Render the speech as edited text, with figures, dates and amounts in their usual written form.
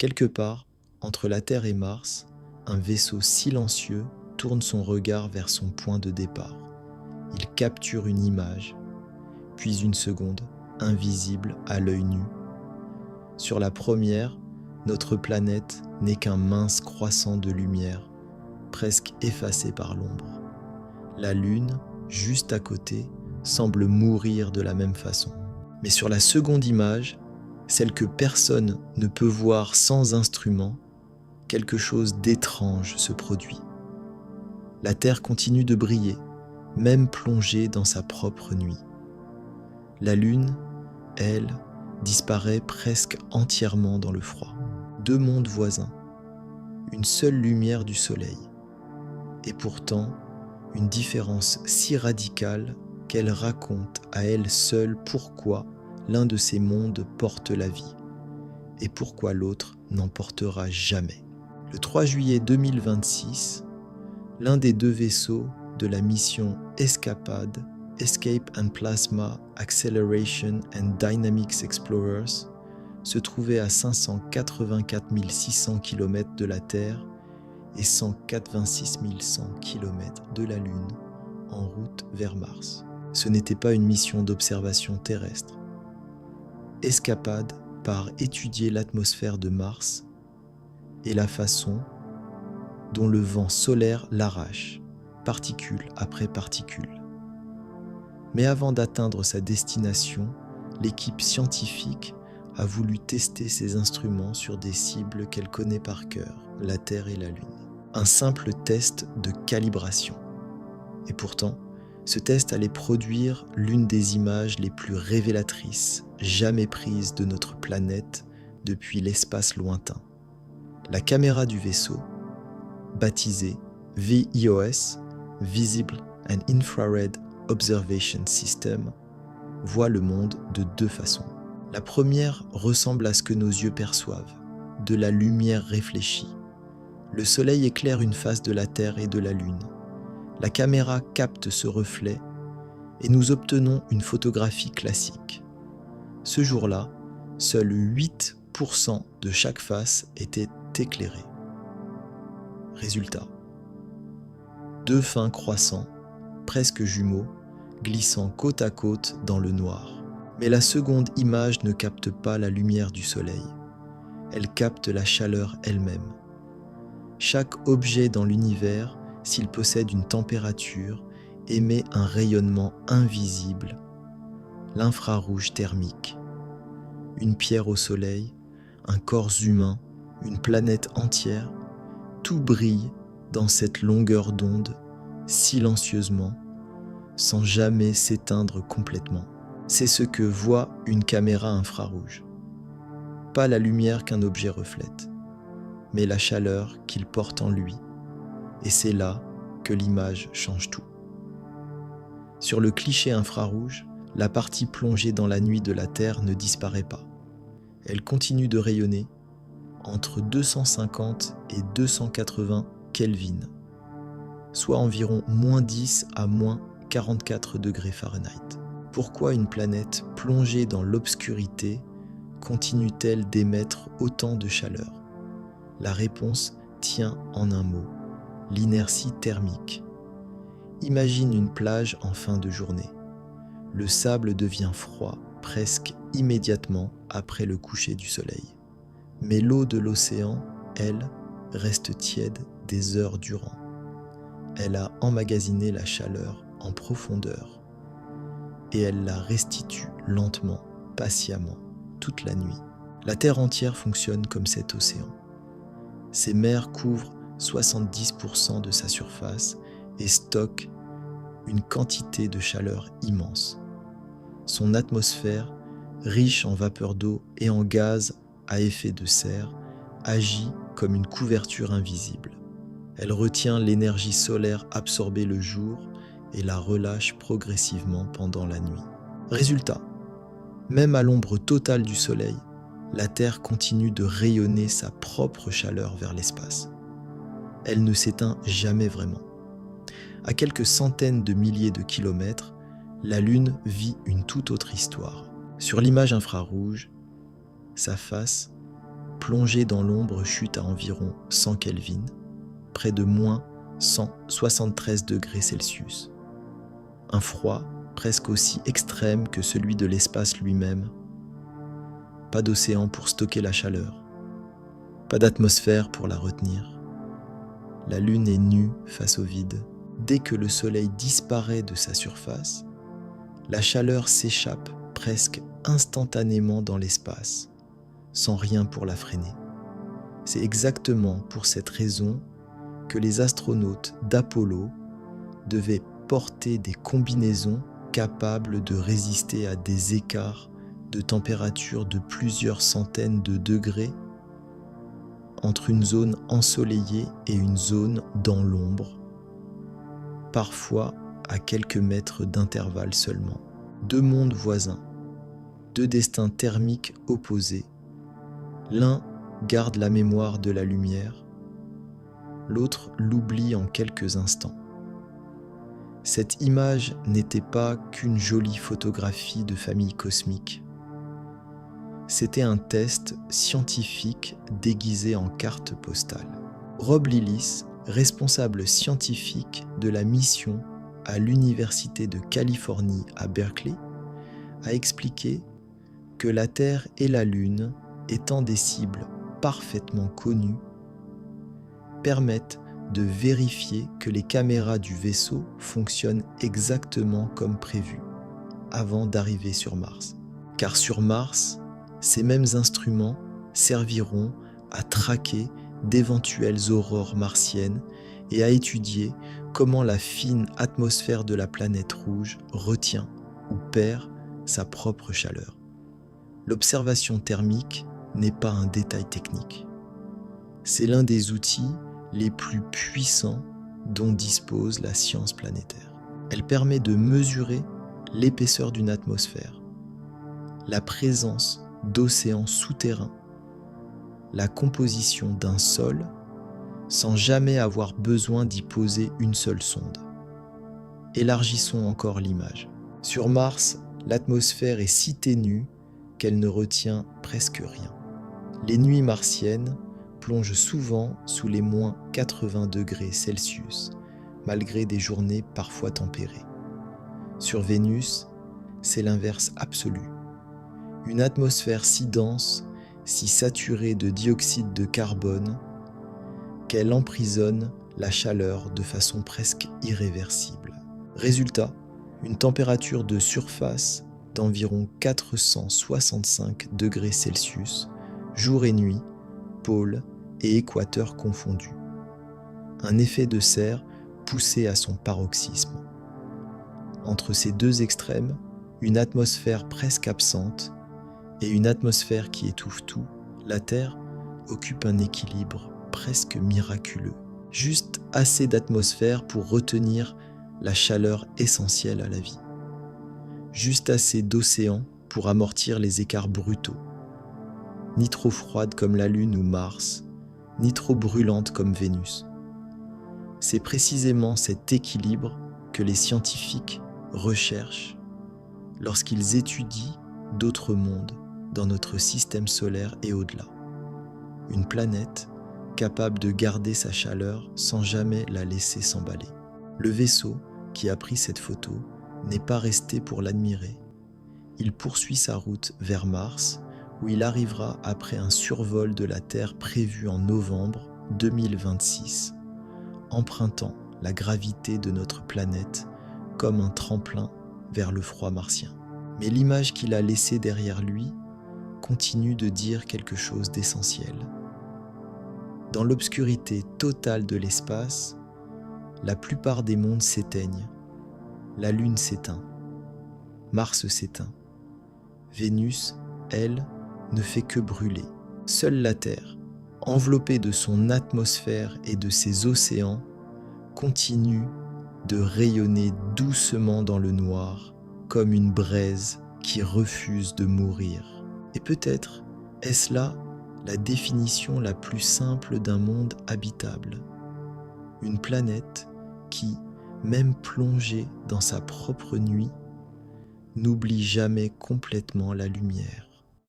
Quelque part, entre la Terre et Mars, un vaisseau silencieux tourne son regard vers son point de départ. Il capture une image, puis une seconde, invisible à l'œil nu. Sur la première, notre planète n'est qu'un mince croissant de lumière, presque effacé par l'ombre. La Lune, juste à côté, semble mourir de la même façon. Mais sur la seconde image, celle que personne ne peut voir sans instrument, quelque chose d'étrange se produit. La Terre continue de briller, même plongée dans sa propre nuit. La Lune, elle, disparaît presque entièrement dans le froid. Deux mondes voisins, une seule lumière du Soleil, et pourtant une différence si radicale qu'elle raconte à elle seule pourquoi l'un de ces mondes porte la vie et pourquoi l'autre n'en portera jamais. Le 3 juillet 2026, l'un des deux vaisseaux de la mission ESCAPAD, Escape and Plasma Acceleration and Dynamics Explorers, se trouvait à 584 600 km de la Terre et 186 100 km de la Lune en route vers Mars. Ce n'était pas une mission d'observation terrestre. ESCAPAD part étudier l'atmosphère de Mars et la façon dont le vent solaire l'arrache, particule après particule. Mais avant d'atteindre sa destination, l'équipe scientifique a voulu tester ses instruments sur des cibles qu'elle connaît par cœur, la Terre et la Lune. Un simple test de calibration. Et pourtant, ce test allait produire l'une des images les plus révélatrices jamais prises de notre planète depuis l'espace lointain. La caméra du vaisseau, baptisée VIOS, Visible and Infrared Observation System, voit le monde de deux façons. La première ressemble à ce que nos yeux perçoivent, de la lumière réfléchie. Le Soleil éclaire une face de la Terre et de la Lune. La caméra capte ce reflet et nous obtenons une photographie classique. Ce jour-là, seuls 8% de chaque face étaient éclairés. Résultat. Deux fins croissants, presque jumeaux, glissant côte à côte dans le noir. Mais la seconde image ne capte pas la lumière du Soleil. Elle capte la chaleur elle-même. Chaque objet dans l'univers, s'il possède une température, émet un rayonnement invisible, l'infrarouge thermique. Une pierre au Soleil, un corps humain, une planète entière, tout brille dans cette longueur d'onde, silencieusement, sans jamais s'éteindre complètement. C'est ce que voit une caméra infrarouge. Pas la lumière qu'un objet reflète, mais la chaleur qu'il porte en lui. Et c'est là que l'image change tout. Sur le cliché infrarouge, la partie plongée dans la nuit de la Terre ne disparaît pas. Elle continue de rayonner entre 250 et 280 Kelvin, soit environ -10 à -44 degrés Fahrenheit. Pourquoi une planète plongée dans l'obscurité continue-t-elle d'émettre autant de chaleur? La réponse tient en un mot, l'inertie thermique. Imagine une plage en fin de journée. Le sable devient froid presque immédiatement après le coucher du soleil. Mais l'eau de l'océan, elle, reste tiède des heures durant. Elle a emmagasiné la chaleur en profondeur et elle la restitue lentement, patiemment, toute la nuit. La Terre entière fonctionne comme cet océan. Ses mers couvrent 70% de sa surface et stockent une quantité de chaleur immense. Son atmosphère, riche en vapeur d'eau et en gaz à effet de serre, agit comme une couverture invisible. Elle retient l'énergie solaire absorbée le jour et la relâche progressivement pendant la nuit. Résultat, même à l'ombre totale du soleil, la Terre continue de rayonner sa propre chaleur vers l'espace. Elle ne s'éteint jamais vraiment. À quelques centaines de milliers de kilomètres, la Lune vit une toute autre histoire. Sur l'image infrarouge, sa face, plongée dans l'ombre chute à environ 100 Kelvin, près de moins 173 degrés Celsius. Un froid presque aussi extrême que celui de l'espace lui-même. Pas d'océan pour stocker la chaleur, pas d'atmosphère pour la retenir. La Lune est nue face au vide. Dès que le Soleil disparaît de sa surface, la chaleur s'échappe presque instantanément dans l'espace, sans rien pour la freiner. C'est exactement pour cette raison que les astronautes d'Apollo devaient porter des combinaisons capables de résister à des écarts de température de plusieurs centaines de degrés entre une zone ensoleillée et une zone dans l'ombre, parfois à quelques mètres d'intervalle seulement. Deux mondes voisins, deux destins thermiques opposés. L'un garde la mémoire de la lumière, l'autre l'oublie en quelques instants. Cette image n'était pas qu'une jolie photographie de famille cosmique. C'était un test scientifique déguisé en carte postale. Rob Lillis, responsable scientifique de la mission à l'Université de Californie à Berkeley, a expliqué que la Terre et la Lune, étant des cibles parfaitement connues, permettent de vérifier que les caméras du vaisseau fonctionnent exactement comme prévu avant d'arriver sur Mars. Car sur Mars, ces mêmes instruments serviront à traquer d'éventuelles aurores martiennes et à étudier comment la fine atmosphère de la planète rouge retient ou perd sa propre chaleur. L'observation thermique n'est pas un détail technique. C'est l'un des outils les plus puissants dont dispose la science planétaire. Elle permet de mesurer l'épaisseur d'une atmosphère, la présence d'océans souterrains, la composition d'un sol, sans jamais avoir besoin d'y poser une seule sonde. Élargissons encore l'image. Sur Mars, l'atmosphère est si ténue qu'elle ne retient presque rien. Les nuits martiennes plongent souvent sous les moins 80 degrés Celsius, malgré des journées parfois tempérées. Sur Vénus, c'est l'inverse absolu. Une atmosphère si dense, si saturée de dioxyde de carbone, qu'elle emprisonne la chaleur de façon presque irréversible. Résultat, une température de surface d'environ 465 degrés Celsius, jour et nuit, pôle et équateur confondus. Un effet de serre poussé à son paroxysme. Entre ces deux extrêmes, une atmosphère presque absente et une atmosphère qui étouffe tout, la Terre occupe un équilibre presque miraculeux. Juste assez d'atmosphère pour retenir la chaleur essentielle à la vie. Juste assez d'océan pour amortir les écarts brutaux. Ni trop froide comme la Lune ou Mars, ni trop brûlante comme Vénus. C'est précisément cet équilibre que les scientifiques recherchent lorsqu'ils étudient d'autres mondes dans notre système solaire et au-delà. Une planète capable de garder sa chaleur sans jamais la laisser s'emballer. Le vaisseau qui a pris cette photo n'est pas resté pour l'admirer. Il poursuit sa route vers Mars, où il arrivera après un survol de la Terre prévu en novembre 2026, empruntant la gravité de notre planète comme un tremplin vers le froid martien. Mais l'image qu'il a laissée derrière lui continue de dire quelque chose d'essentiel. Dans l'obscurité totale de l'espace, la plupart des mondes s'éteignent. La Lune s'éteint. Mars s'éteint. Vénus, elle, ne fait que brûler. Seule la Terre, enveloppée de son atmosphère et de ses océans, continue de rayonner doucement dans le noir, comme une braise qui refuse de mourir. Et peut-être est-ce là la définition la plus simple d'un monde habitable. Une planète qui, même plongée dans sa propre nuit, n'oublie jamais complètement la lumière.